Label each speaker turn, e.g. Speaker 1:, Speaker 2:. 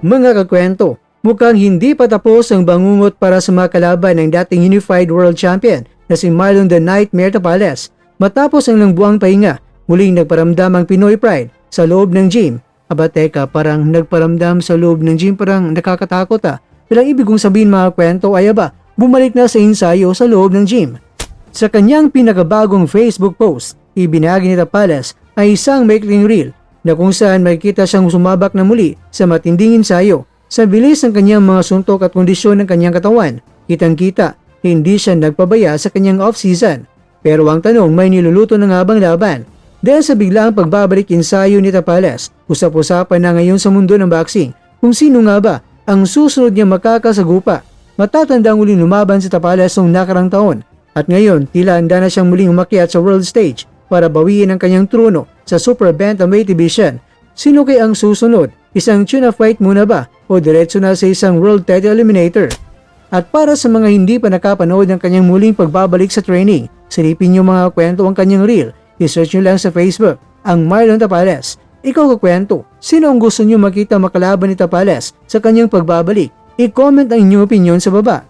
Speaker 1: Mga kakwento, mukhang hindi pa tapos ang bangungot para sa mga kalaban ng dating Unified World Champion na si Marlon the Nightmare Tapales. Matapos ang ilang buwang pahinga, muling nagparamdam ang Pinoy Pride sa loob ng gym. Aba teka, parang nagparamdam sa loob ng gym, parang nakakatakot ah. Bilang ibig kong sabihin mga kwento ay aba, bumalik na sa ensayo sa loob ng gym. Sa kanyang pinakabagong Facebook post, ibinahagi ni Tapales ay isang maikling reel na kung saan makikita siyang sumabak na muli sa matinding ensayo. Sa bilis ng kanyang mga suntok at kondisyon ng kanyang katawan, kitang-kita, hindi siya nagpabaya sa kanyang off-season. Pero ang tanong, may niluluto na nga bang laban? Dahil sa biglaang pagbabalik ensayo ni Tapales, usap-usapan na ngayon sa mundo ng boxing kung sino nga ba ang susunod niya makakasagupa. Matatandang uling lumaban si Tapales noong nakarang taon at ngayon tila handa na siyang muling umakyat sa world stage para bawiin ang kanyang trono sa Super Bantamweight Division. Sino kaya ang susunod? Isang tuna fight muna ba o diretso na sa isang world title eliminator? At para sa mga hindi pa nakapanood ng kanyang muling pagbabalik sa training, silipin niyo mga kwento ang kanyang reel. I-search niyo lang sa Facebook ang Marlon Tapales. Ikaw kakwento, sino ang gusto niyo makita makalaban ni Tapales sa kanyang pagbabalik? I-comment ang inyong opinion sa baba.